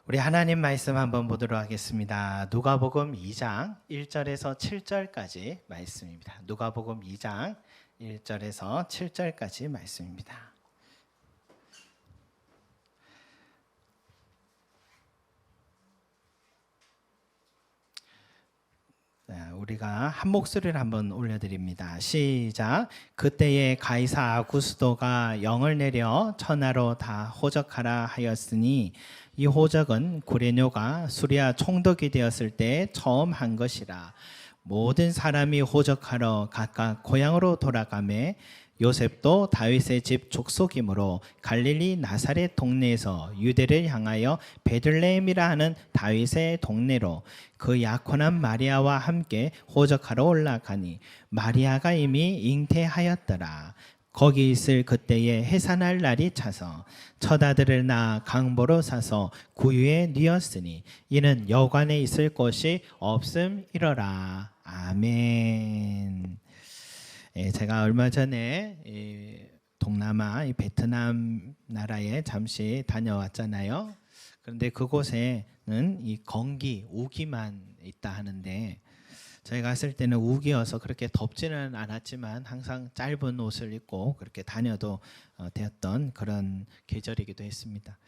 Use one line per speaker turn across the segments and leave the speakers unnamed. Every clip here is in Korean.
우리 하나님 말씀 한번 보도록 하겠습니다. 누가복음 2장 1절에서 7절까지 말씀입니다. 누가복음 2장 1절에서 7절까지 말씀입니다. 우리가 한 목소리를 한번 올려드립니다. 시작. 그때에 가이사 아구스도가 영을 내려 천하로 다 호적하라 하였으니 이 호적은 구레뇨가 수리아 총독이 되었을 때 처음 한 것이라. 모든 사람이 호적하러 각각 고향으로 돌아가매 요셉도 다윗의 집 족속이므로 갈릴리 나사렛 동네에서 유대를 향하여 베들레헴이라 하는 다윗의 동네로 그 약혼한 마리아와 함께 호적하러 올라가니 마리아가 이미 잉태하였더라. 거기 있을 그때에 해산할 날이 차서 첫 아들을 낳아 강보로 사서 구유에 뉘었으니 이는 여관에 있을 곳이 없음이러라. 아멘. 제가 얼마 전에 동남아 베트남 나라에 잠시 다녀왔잖아요. 그런데 그곳에는 이 건기, 우기만 있다 하는데 저희가 갔을 때는 우기여서 그렇게 덥지는 않았지만 항상 짧은 옷을 입고 그렇게 다녀도 되었던 그런 계절이기도 했습니다.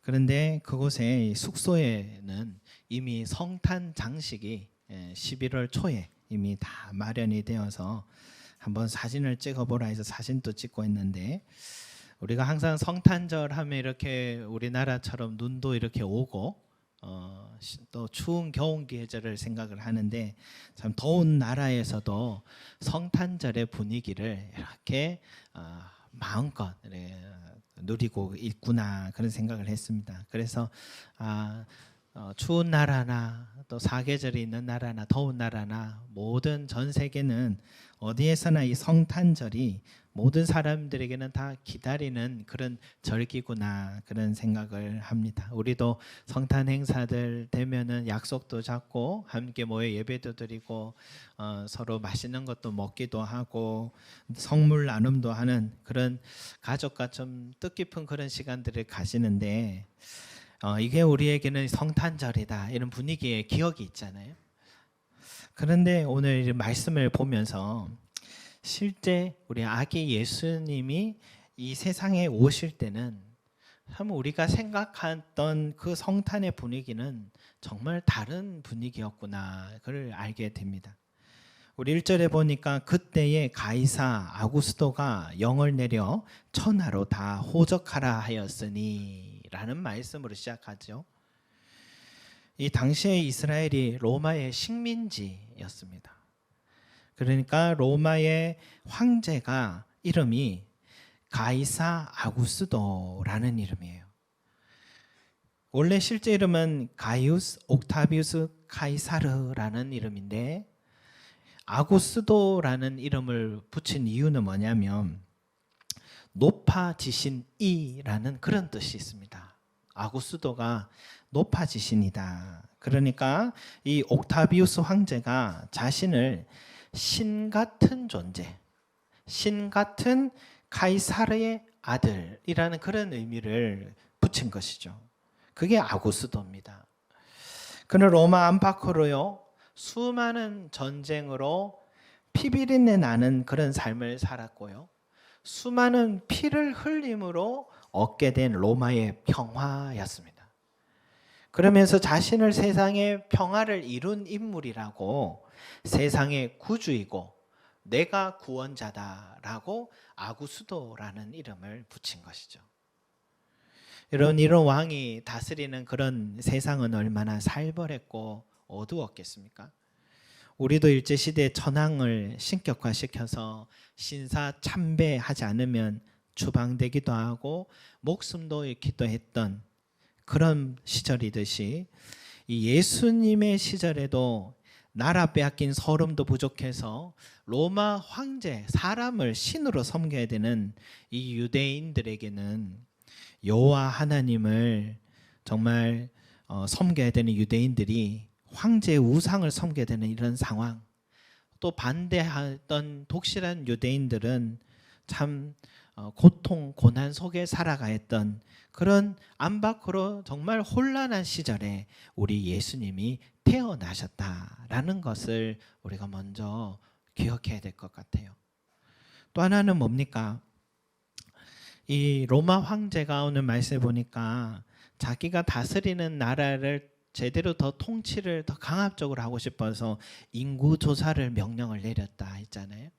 그런데 그곳의 숙소에는 이미 성탄 장식이 11월 초에 이미 다 마련이 되어서 한번 사진을 찍어보라 해서 사진도 찍고 있는데, 우리가 항상 성탄절 하면 이렇게 우리나라처럼 눈도 이렇게 오고 또 추운 겨울 계절을 생각을 하는데, 참 더운 나라에서도 성탄절의 분위기를 이렇게 마음껏 누리고 있구나, 그런 생각을 했습니다. 그래서 추운 나라나 또 사계절이 있는 나라나 더운 나라나 모든 전 세계는 어디에서나 이 성탄절이 모든 사람들에게는 다 기다리는 그런 절기구나, 그런 생각을 합니다. 우리도 성탄 행사들 되면은 약속도 잡고 함께 모여 예배도 드리고 서로 맛있는 것도 먹기도 하고 선물 나눔도 하는 그런 가족과 좀 뜻깊은 그런 시간들을 가지는데, 이게 우리에게는 성탄절이다, 이런 분위기의 기억이 있잖아요. 그런데 오늘 말씀을 보면서 실제 우리 아기 예수님이 이 세상에 오실 때는 참 우리가 생각했던 그 성탄의 분위기는 정말 다른 분위기였구나, 그걸 알게 됩니다. 우리 1절에 보니까 그때에 가이사 아구스도가 영을 내려 천하로 다 호적하라 하였으니 라는 말씀으로 시작하죠. 이 당시에 이스라엘이 로마의 식민지였습니다. 그러니까 로마의 황제가 이름이 가이사 아구스도라는 이름이에요. 원래 실제 이름은 가이우스 옥타비우스 카이사르라는 이름인데, 아구스도라는 이름을 붙인 이유는 뭐냐면 높아지신 이라는 그런 뜻이 있습니다. 아구스도가 높아지신이다. 그러니까 이 옥타비우스 황제가 자신을 신 같은 존재, 신 같은 카이사르의 아들이라는 그런 의미를 붙인 것이죠. 그게 아구스도입니다. 그는 로마 안팎으로요 수많은 전쟁으로 피비린내 나는 그런 삶을 살았고요, 수많은 피를 흘림으로 얻게 된 로마의 평화였습니다. 그러면서 자신을 세상의 평화를 이룬 인물이라고, 세상의 구주이고 내가 구원자다라고 아구스도라는 이름을 붙인 것이죠. 이런 왕이 다스리는 그런 세상은 얼마나 살벌했고 어두웠겠습니까? 우리도 일제시대 천황을 신격화시켜서 신사참배하지 않으면 추방되기도 하고 목숨도 잃기도 했던 그런 시절이듯이, 이 예수님의 시절에도 나라 빼앗긴 서름도 부족해서 로마 황제, 사람을 신으로 섬겨야 되는 이 유대인들에게는 여호와 하나님을 정말 섬겨야 되는 유대인들이 황제의 우상을 섬겨야 되는 이런 상황, 또 반대하던 독실한 유대인들은 참 고통, 고난 속에 살아가 있던 그런 안 밖으로 정말 혼란한 시절에 우리 예수님이 태어나셨다라는 것을 우리가 먼저 기억해야 될 것 같아요. 또 하나는 뭡니까? 이 로마 황제가 오늘 말씀해 보니까 자기가 다스리는 나라를 제대로 더 통치를 더 강압적으로 하고 싶어서 인구 조사를 명령을 내렸다 했잖아요.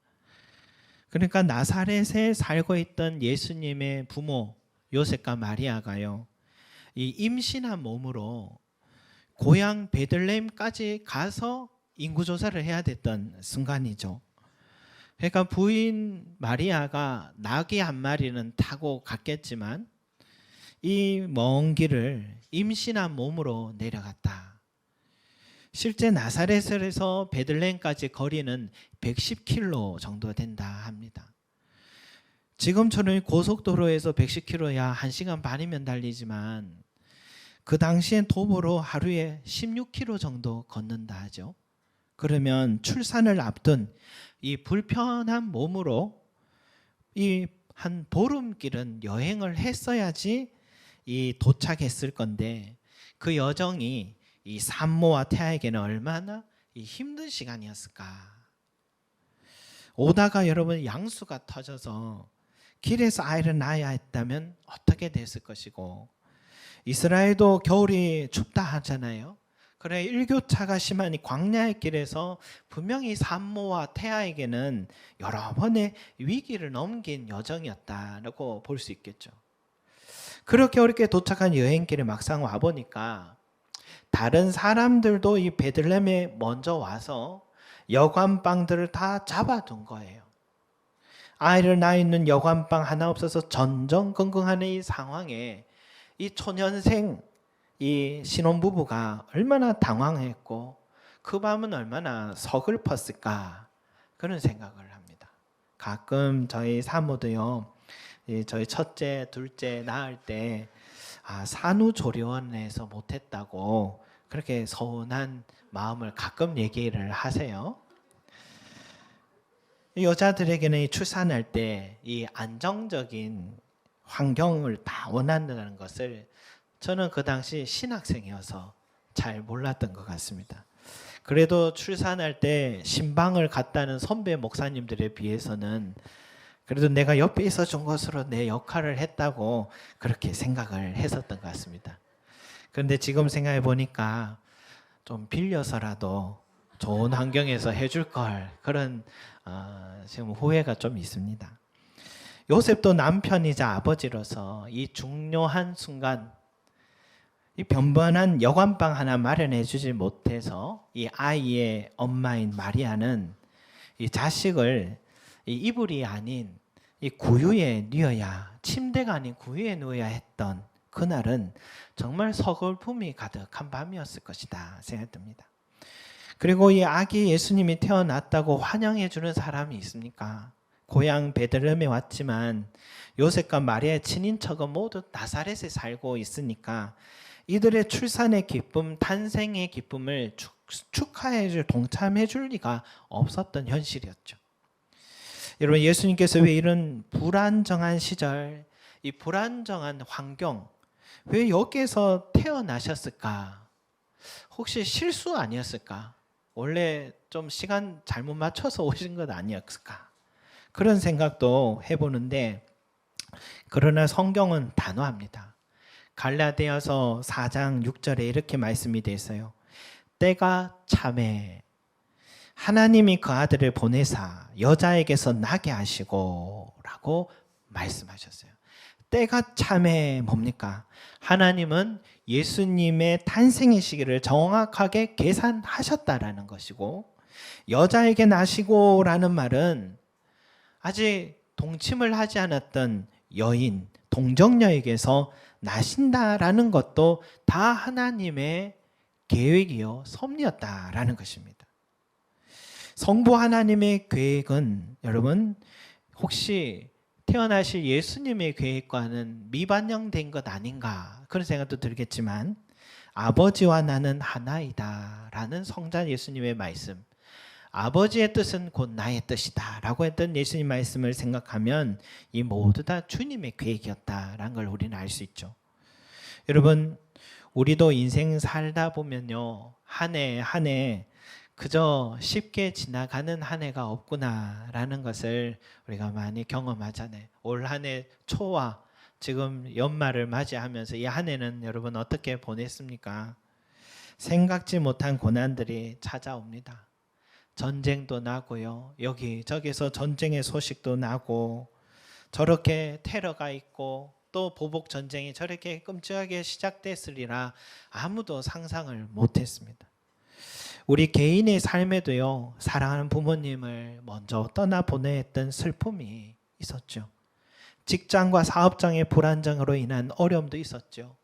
그러니까 나사렛에 살고 있던 예수님의 부모 요셉과 마리아가요, 이 임신한 몸으로 고향 베들레헴까지 가서 인구 조사를 해야 됐던 순간이죠. 그러니까 부인 마리아가 나귀 한 마리는 타고 갔겠지만 이 먼 길을 임신한 몸으로 내려갔다. 실제 나사렛에서 베들레헴까지 거리는 110km 정도 된다 합니다. 지금처럼 고속도로에서 110km야 1시간 반이면 달리지만 그 당시엔 도보로 하루에 16km 정도 걷는다 하죠. 그러면 출산을 앞둔 이 불편한 몸으로 이 한 보름길은 여행을 했어야지 이 도착했을 건데 그 여정이 이 산모와 태아에게는 얼마나 이 힘든 시간이었을까. 오다가 여러분 양수가 터져서 길에서 아이를 낳아야 했다면 어떻게 됐을 것이고, 이스라엘도 겨울이 춥다 하잖아요. 그래 일교차가 심한 이 광야의 길에서 분명히 산모와 태아에게는 여러 번의 위기를 넘긴 여정이었다라고 볼 수 있겠죠. 그렇게 어렵게 도착한 여행길에 막상 와보니까 다른 사람들도 이 베들레헴에 먼저 와서 여관방들을 다 잡아둔 거예요. 아이를 낳아 있는 여관방 하나 없어서 전전긍긍하는 이 상황에 이 초년생 이 신혼부부가 얼마나 당황했고 그 밤은 얼마나 서글펐을까, 그런 생각을 합니다. 가끔 저희 사모도요, 저희 첫째, 둘째 낳을 때 산후조리원에서 못했다고 그렇게 서운한 마음을 가끔 얘기를 하세요. 여자들에게는 이 출산할 때 이 안정적인 환경을 다 원한다는 것을 저는 그 당시 신학생이어서 잘 몰랐던 것 같습니다. 그래도 출산할 때 신방을 갔다는 선배 목사님들에 비해서는 그래도 내가 옆에 있어준 것으로 내 역할을 했다고 그렇게 생각을 했었던 것 같습니다. 그런데 지금 생각해 보니까 좀 빌려서라도 좋은 환경에서 해줄 걸, 그런 지금 후회가 좀 있습니다. 요셉도 남편이자 아버지로서 이 중요한 순간 이 변변한 여관방 하나 마련해 주지 못해서 이 아이의 엄마인 마리아는 이 자식을 이 이불이 아닌 이 구유에 누워야, 침대가 아닌 구유에 누워야 했던 그날은 정말 서글픔이 가득한 밤이었을 것이다 생각됩니다. 그리고 이 아기 예수님이 태어났다고 환영해 주는 사람이 있습니까? 고향 베들레헴에 왔지만 요셉과 마리아의 친인척은 모두 나사렛에 살고 있으니까 이들의 출산의 기쁨, 탄생의 기쁨을 축하해 줄, 동참해 줄 리가 없었던 현실이었죠. 여러분, 예수님께서 왜 이런 불안정한 시절, 이 불안정한 환경, 왜 여기에서 태어나셨을까? 혹시 실수 아니었을까? 원래 좀 시간 잘못 맞춰서 오신 것 아니었을까? 그런 생각도 해보는데, 그러나 성경은 단호합니다. 갈라디아서 4장 6절에 이렇게 말씀이 되어 있어요. 때가 참에 하나님이 그 아들을 보내사 여자에게서 나게 하시고 라고 말씀하셨어요. 때가 참에 뭡니까? 하나님은 예수님의 탄생의 시기를 정확하게 계산하셨다라는 것이고, 여자에게 나시고 라는 말은 아직 동침을 하지 않았던 여인, 동정녀에게서 나신다라는 것도 다 하나님의 계획이요 섭리였다라는 것입니다. 성부 하나님의 계획은 여러분 혹시 태어나실 예수님의 계획과는 미반영된 것 아닌가, 그런 생각도 들겠지만 아버지와 나는 하나이다 라는 성자 예수님의 말씀, 아버지의 뜻은 곧 나의 뜻이다 라고 했던 예수님 말씀을 생각하면 이 모두 다 주님의 계획이었다라는 걸 우리는 알 수 있죠. 여러분, 우리도 인생 살다 보면요, 한 해 한 해 그저 쉽게 지나가는 한 해가 없구나라는 것을 우리가 많이 경험하잖아요. 올 한 해 초와 지금 연말을 맞이하면서 이 한 해는 여러분 어떻게 보냈습니까? 생각지 못한 고난들이 찾아옵니다. 전쟁도 나고요, 여기저기서 전쟁의 소식도 나고, 저렇게 테러가 있고 또 보복 전쟁이 저렇게 끔찍하게 시작됐으리라 아무도 상상을 못했습니다. 우리 개인의 삶에도요, 사랑하는 부모님을 먼저 떠나보냈던 슬픔이 있었죠. 직장과 사업장의 불안정으로 인한 어려움도 있었죠.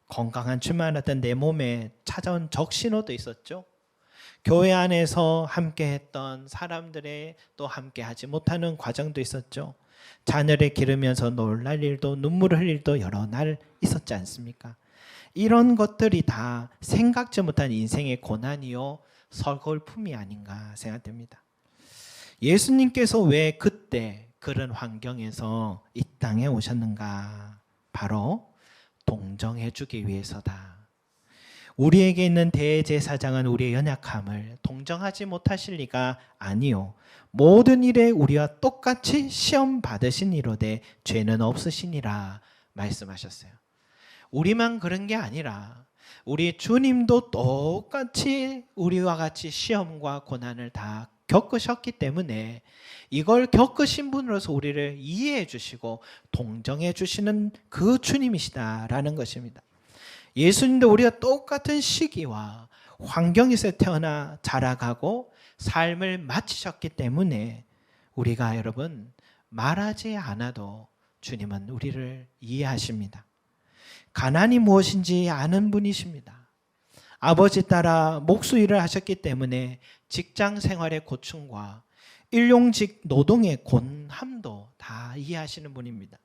건강한 줄만하던 내 몸에 찾아온 적신호도 있었죠. 교회 안에서 함께했던 사람들의 또 함께하지 못하는 과정도 있었죠. 자녀를 기르면서 놀랄 일도 눈물을 흘릴 일도 여러 날 있었지 않습니까? 이런 것들이 다 생각지 못한 인생의 고난이요 서글픔이 아닌가 생각됩니다. 예수님께서 왜 그때 그런 환경에서 이 땅에 오셨는가? 바로 동정해 주기 위해서다. 우리에게 있는 대제사장은 우리의 연약함을 동정하지 못하실 리가 아니요, 모든 일에 우리와 똑같이 시험 받으신 이로되 죄는 없으시니라 말씀하셨어요. 우리만 그런 게 아니라 우리 주님도 똑같이 우리와 같이 시험과 고난을 다 겪으셨기 때문에 이걸 겪으신 분으로서 우리를 이해해 주시고 동정해 주시는 그 주님이시다라는 것입니다. 예수님도 우리가 똑같은 시기와 환경에서 태어나 자라가고 삶을 마치셨기 때문에 우리가 여러분 말하지 않아도 주님은 우리를 이해하십니다. 가난이 무엇인지 아는 분이십니다. 아버지 따라 목수일을 하셨기 때문에 직장 생활의 고충과 일용직 노동의 곤함도 다 이해하시는 분입니다.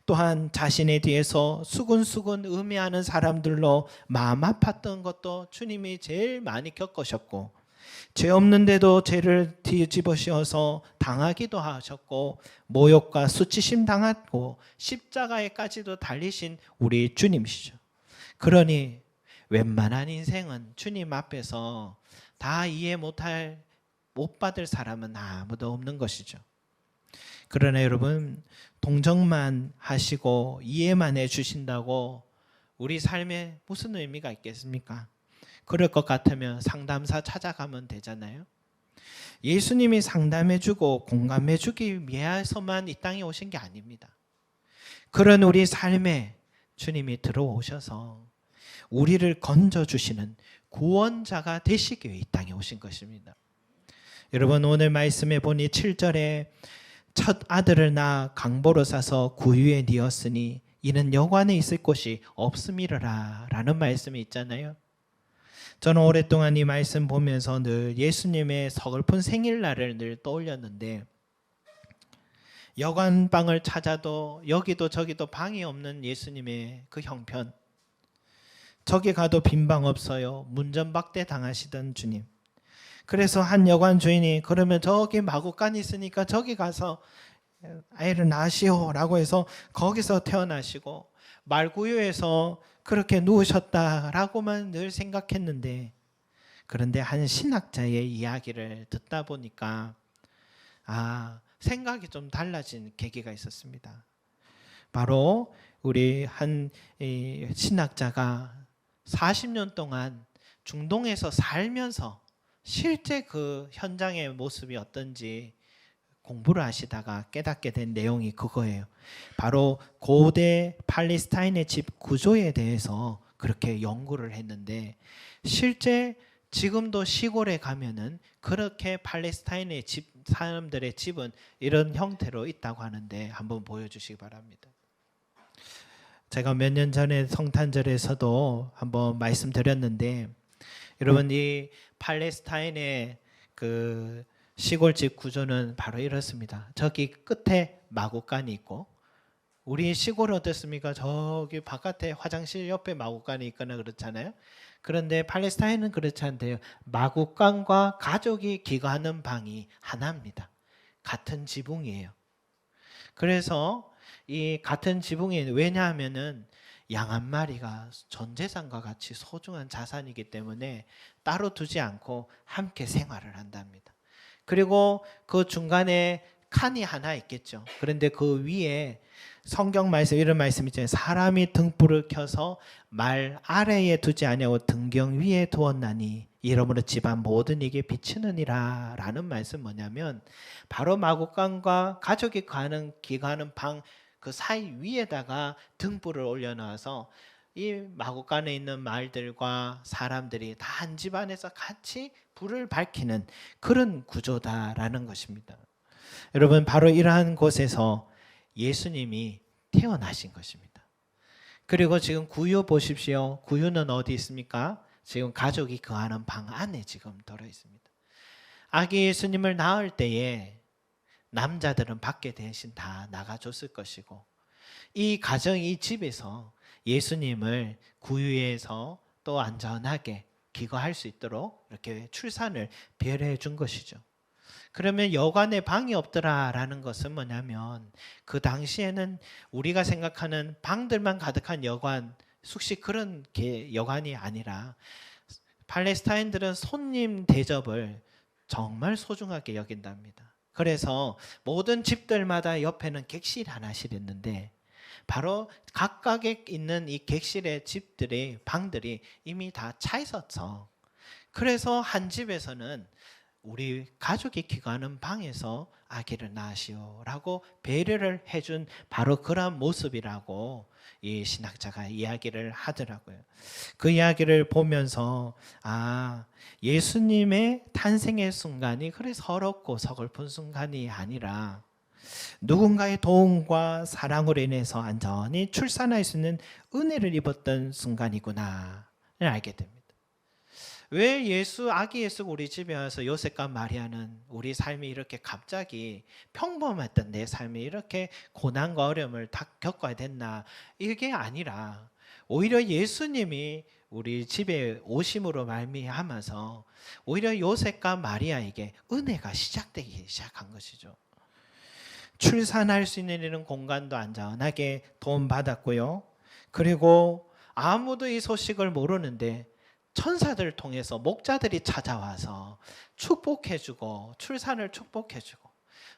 또한 자신에 대해서 수근수근 의미하는 사람들로 마음 아팠던 것도 주님이 제일 많이 겪으셨고, 죄 없는데도 죄를 뒤집어 씌워서 당하기도 하셨고, 모욕과 수치심 당하고 십자가에까지도 달리신 우리 주님이시죠. 그러니 웬만한 인생은 주님 앞에서 다 이해 못 받을 사람은 아무도 없는 것이죠. 그러나 여러분, 동정만 하시고 이해만 해주신다고 우리 삶에 무슨 의미가 있겠습니까? 그럴 것 같으면 상담사 찾아가면 되잖아요. 예수님이 상담해주고 공감해주기 위해서만 이 땅에 오신 게 아닙니다. 그런 우리 삶에 주님이 들어오셔서 우리를 건져주시는 구원자가 되시기 위해 이 땅에 오신 것입니다. 여러분, 오늘 말씀에 보니 7절에 첫 아들을 낳아 강보로 싸서 구유에 뉘었으니 이는 여관에 있을 곳이 없음이라 라는 말씀이 있잖아요. 저는 오랫동안 이 말씀 보면서 늘 예수님의 서글픈 생일날을 늘 떠올렸는데, 여관방을 찾아도 여기도 저기도 방이 없는 예수님의 그 형편, 저기 가도 빈 방 없어요, 문전박대 당하시던 주님. 그래서 한 여관 주인이 그러면 저기 마구간 있으니까 저기 가서 아이를 낳으시오 라고 해서 거기서 태어나시고 말구유에서 그렇게 누우셨다라고만 늘 생각했는데, 그런데 한 신학자의 이야기를 듣다 보니까 생각이 좀 달라진 계기가 있었습니다. 바로 우리 한 신학자가 40년 동안 중동에서 살면서 실제 그 현장의 모습이 어떤지 공부를 하시다가 깨닫게 된 내용이 그거예요. 바로 고대 팔레스타인의 집 구조에 대해서 그렇게 연구를 했는데, 실제 지금도 시골에 가면은 그렇게 팔레스타인의 집, 사람들의 집은 이런 형태로 있다고 하는데 한번 보여주시기 바랍니다. 제가 몇 년 전에 성탄절에서도 한번 말씀드렸는데, 여러분 이 팔레스타인의 그 시골집 구조는 바로 이렇습니다. 저기 끝에 마구간이 있고 우리 시골 어땠습니까? 저기 바깥에 화장실 옆에 마구간이 있거나 그렇잖아요. 그런데 팔레스타인은 그렇지 않대요. 마구간과 가족이 기거하는 방이 하나입니다. 같은 지붕이에요. 그래서 이 같은 지붕이 왜냐하면은 양 한 마리가 전 재산과 같이 소중한 자산이기 때문에 따로 두지 않고 함께 생활을 한답니다. 그리고 그 중간에 칸이 하나 있겠죠. 그런데 그 위에 성경 말씀 이런 말씀 있잖아요. 사람이 등불을 켜서 말 아래에 두지 아니하고 등경 위에 두었나니 이러므로 집안 모든 이게 비치느니라 라는 말씀 뭐냐면 바로 마구간과 가족이 기가하는 방 그 사이 위에다가 등불을 올려놔서 이 마구간에 있는 말들과 사람들이 다 한 집안에서 같이 불을 밝히는 그런 구조다라는 것입니다. 여러분 바로 이러한 곳에서 예수님이 태어나신 것입니다. 그리고 지금 구유 보십시오. 구유는 어디 있습니까? 지금 가족이 거하는 방 안에 지금 들어 있습니다. 아기 예수님을 낳을 때에 남자들은 밖에 대신 다 나가줬을 것이고 이 가정 이 집에서 예수님을 구유에서 또 안전하게 기거할 수 있도록 이렇게 출산을 배려해 준 것이죠. 그러면 여관에 방이 없더라라는 것은 뭐냐면 그 당시에는 우리가 생각하는 방들만 가득한 여관, 숙식 그런 여관이 아니라 팔레스타인들은 손님 대접을 정말 소중하게 여긴답니다. 그래서 모든 집들마다 옆에는 객실 하나씩 있는데 바로 각각에 있는 이 객실의 집들의 방들이 이미 다 차 있었어. 그래서 한 집에서는 우리 가족이 기거하는 방에서 아기를 낳으시오라고 배려를 해준 바로 그런 모습이라고 이 신학자가 이야기를 하더라고요. 그 이야기를 보면서 예수님의 탄생의 순간이 그래 서럽고 서글픈 순간이 아니라 누군가의 도움과 사랑으로 인해서 안전히 출산할 수 있는 은혜를 입었던 순간이구나를 알게 됩니다. 왜 아기 예수가 우리 집에 와서 요셉과 마리아는 우리 삶이 이렇게 갑자기 평범했던 내 삶이 이렇게 고난과 어려움을 다 겪어야 됐나 이게 아니라 오히려 예수님이 우리 집에 오심으로 말미암아서 오히려 요셉과 마리아에게 은혜가 시작되기 시작한 것이죠. 출산할 수 있는 이런 공간도 안전하게 도움받았고요. 그리고 아무도 이 소식을 모르는데 천사들을 통해서 목자들이 찾아와서 축복해주고 출산을 축복해주고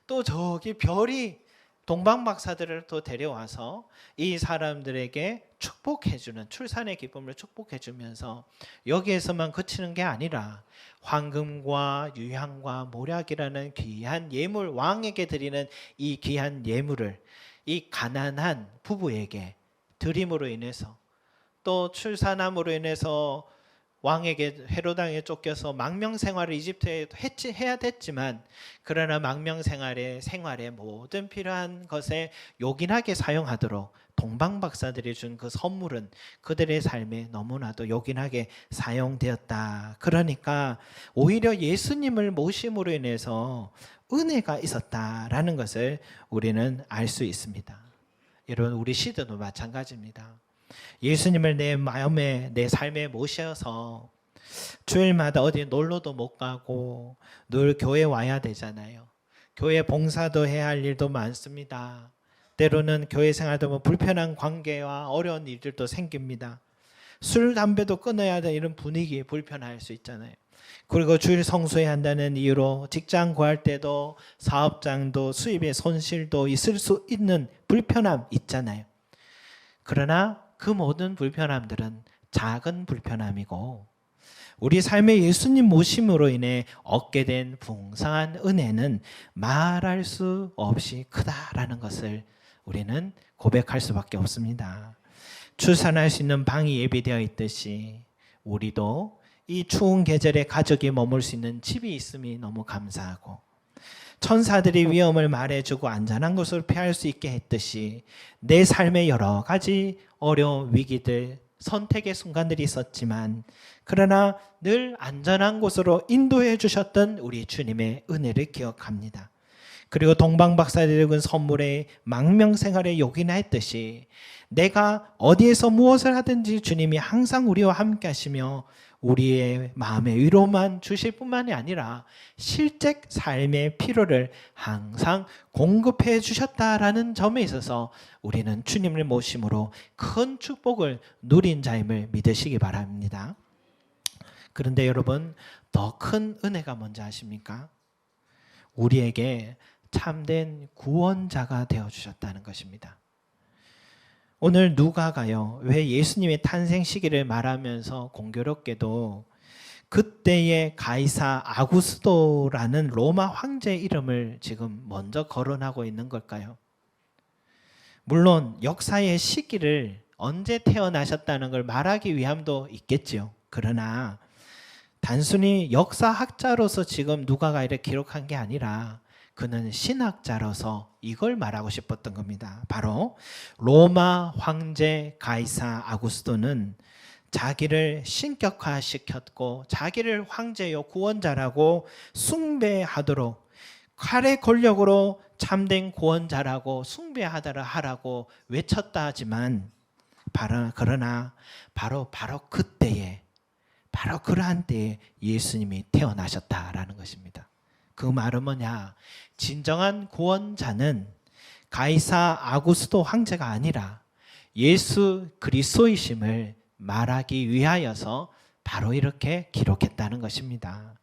또 저기 별이 동방박사들을 또 데려와서 이 사람들에게 축복해주는 출산의 기쁨을 축복해주면서 여기에서만 그치는 게 아니라 황금과 유향과 모략이라는 귀한 예물, 왕에게 드리는 이 귀한 예물을 이 가난한 부부에게 드림으로 인해서 또 출산함으로 인해서 왕에게 헤로당에 쫓겨서 망명 생활을 이집트에 해야 됐지만 그러나 망명 생활의 모든 필요한 것에 요긴하게 사용하도록 동방박사들이 준 그 선물은 그들의 삶에 너무나도 요긴하게 사용되었다. 그러니까 오히려 예수님을 모심으로 인해서 은혜가 있었다라는 것을 우리는 알 수 있습니다. 여러분 우리 시대도 마찬가지입니다. 예수님을 내 마음에 내 삶에 모셔서 주일마다 어디 놀러도 못 가고 늘 교회 와야 되잖아요. 교회 봉사도 해야 할 일도 많습니다. 때로는 교회 생활도 뭐 불편한 관계와 어려운 일들도 생깁니다. 술, 담배도 끊어야 되는 이런 분위기 불편할 수 있잖아요. 그리고 주일 성수해야 한다는 이유로 직장 구할 때도 사업장도 수입의 손실도 있을 수 있는 불편함 있잖아요. 그러나 그 모든 불편함들은 작은 불편함이고 우리 삶의 예수님 모심으로 인해 얻게 된 풍성한 은혜는 말할 수 없이 크다라는 것을 우리는 고백할 수밖에 없습니다. 출산할 수 있는 방이 예비되어 있듯이 우리도 이 추운 계절에 가족이 머물 수 있는 집이 있음이 너무 감사하고 천사들이 위험을 말해주고 안전한 곳을 피할 수 있게 했듯이 내 삶의 여러 가지 어려운 위기들, 선택의 순간들이 있었지만 그러나 늘 안전한 곳으로 인도해 주셨던 우리 주님의 은혜를 기억합니다. 그리고 동방박사들은 선물에 망명생활에 요긴했듯이 내가 어디에서 무엇을 하든지 주님이 항상 우리와 함께 하시며 우리의 마음의 위로만 주실 뿐만이 아니라 실제 삶의 필요를 항상 공급해 주셨다라는 점에 있어서 우리는 주님을 모심으로 큰 축복을 누린 자임을 믿으시기 바랍니다. 그런데 여러분, 더 큰 은혜가 뭔지 아십니까? 우리에게 참된 구원자가 되어주셨다는 것입니다. 오늘 누가가요, 왜 예수님의 탄생 시기를 말하면서 공교롭게도 그때의 가이사 아구스도라는 로마 황제 이름을 지금 먼저 거론하고 있는 걸까요? 물론 역사의 시기를 언제 태어나셨다는 걸 말하기 위함도 있겠죠. 그러나 단순히 역사학자로서 지금 누가가 이렇게 기록한 게 아니라 그는 신학자로서 이걸 말하고 싶었던 겁니다. 바로 로마 황제 가이사 아구스도는 자기를 신격화시켰고 자기를 황제요 구원자라고 숭배하도록 칼의 권력으로 참된 구원자라고 숭배하라고 외쳤다 하지만 그러나 바로 그때에 바로 그러한 때에 예수님이 태어나셨다라는 것입니다. 그 말은 뭐냐? 진정한 구원자는 가이사 아구스도 황제가 아니라 예수 그리스도이심을 말하기 위하여서 바로 이렇게 기록했다는 것입니다.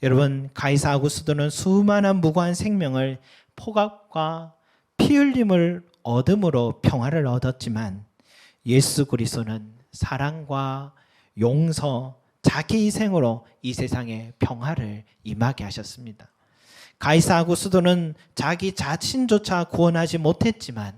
여러분, 가이사 아구스도는 수많은 무고한 생명을 포갑과 피 흘림을 얻음으로 평화를 얻었지만 예수 그리스도는 사랑과 용서, 자기 희생으로 이 세상에 평화를 임하게 하셨습니다. 가이사 아구스도는 자기 자신조차 구원하지 못했지만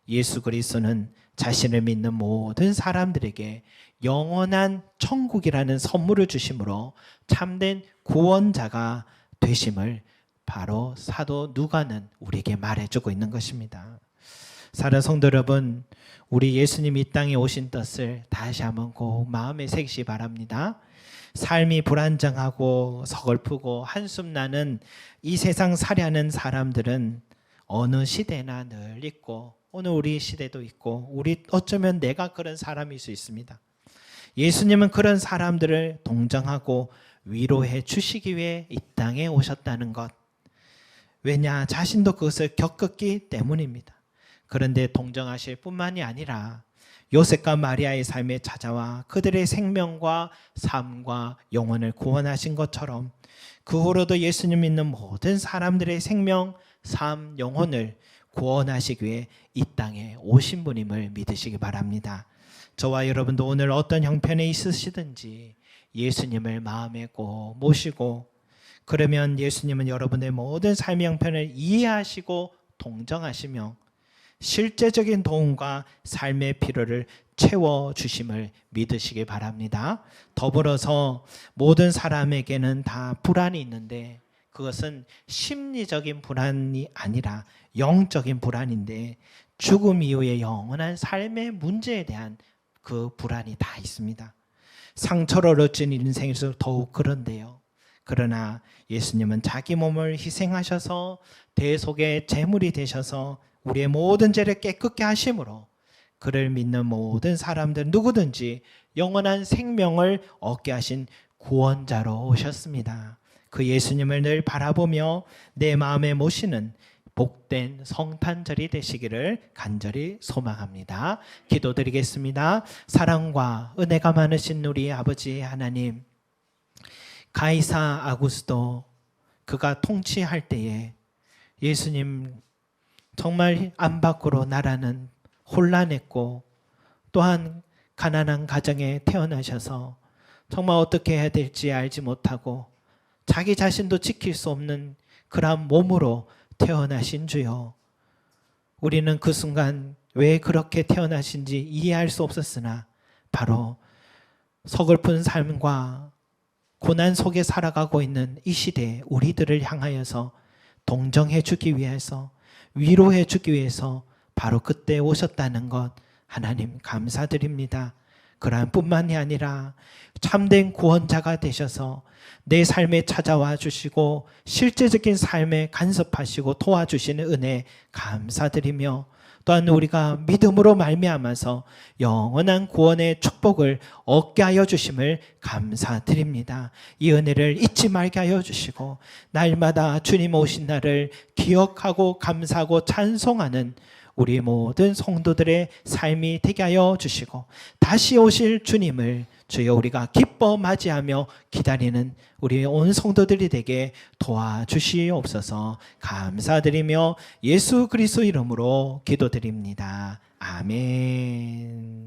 예수 그리스도는 자신을 믿는 모든 사람들에게 영원한 천국이라는 선물을 주심으로 참된 구원자가 되심을 바로 사도 누가는 우리에게 말해주고 있는 것입니다. 사랑하는 성도 여러분, 우리 예수님이 이 땅에 오신 뜻을 다시 한번 꼭 마음에 새기시 바랍니다. 삶이 불안정하고 서글프고 한숨 나는 이 세상 살이하는 사람들은 어느 시대나 늘 있고 오늘 우리 시대도 있고 우리 어쩌면 내가 그런 사람일 수 있습니다. 예수님은 그런 사람들을 동정하고 위로해 주시기 위해 이 땅에 오셨다는 것. 왜냐? 자신도 그것을 겪었기 때문입니다. 그런데 동정하실 뿐만이 아니라 요셉과 마리아의 삶에 찾아와 그들의 생명과 삶과 영혼을 구원하신 것처럼 그 후로도 예수님 믿는 모든 사람들의 생명, 삶, 영혼을 구원하시기 위해 이 땅에 오신 분임을 믿으시기 바랍니다. 저와 여러분도 오늘 어떤 형편에 있으시든지 예수님을 마음에 꼭 모시고, 그러면 예수님은 여러분의 모든 삶의 형편을 이해하시고 동정하시며 실제적인 도움과 삶의 필요를 채워주심을 믿으시기 바랍니다. 더불어서 모든 사람에게는 다 불안이 있는데 그것은 심리적인 불안이 아니라 영적인 불안인데 죽음 이후의 영원한 삶의 문제에 대한 그 불안이 다 있습니다. 상처를 얻은 인생에서 더욱 그런데요. 그러나 예수님은 자기 몸을 희생하셔서 대속의 제물이 되셔서 우리의 모든 죄를 깨끗게 하심으로 그를 믿는 모든 사람들 누구든지 영원한 생명을 얻게 하신 구원자로 오셨습니다. 그 예수님을 늘 바라보며 내 마음에 모시는 복된 성탄절이 되시기를 간절히 소망합니다. 기도드리겠습니다. 사랑과 은혜가 많으신 우리 아버지 하나님, 가이사 아구스도 그가 통치할 때에 예수님 정말 안 밖으로 나라는 혼란했고 또한 가난한 가정에 태어나셔서 정말 어떻게 해야 될지 알지 못하고 자기 자신도 지킬 수 없는 그러한 몸으로 태어나신 주여, 우리는 그 순간 왜 그렇게 태어나신지 이해할 수 없었으나 바로 서글픈 삶과 고난 속에 살아가고 있는 이 시대에 우리들을 향하여서 동정해 주기 위해서, 위로해 주기 위해서 바로 그때 오셨다는 것 하나님 감사드립니다. 그러한 뿐만이 아니라 참된 구원자가 되셔서 내 삶에 찾아와 주시고 실제적인 삶에 간섭하시고 도와주시는 은혜 감사드리며, 또한 우리가 믿음으로 말미암아서 영원한 구원의 축복을 얻게 하여 주심을 감사드립니다. 이 은혜를 잊지 말게 하여 주시고 날마다 주님 오신 날을 기억하고 감사하고 찬송하는 우리 모든 성도들의 삶이 되게 하여 주시고, 다시 오실 주님을 주여 우리가 기뻐 맞이하며 기다리는 우리 온 성도들이 되게 도와주시옵소서. 감사드리며 예수 그리스도 이름으로 기도드립니다. 아멘.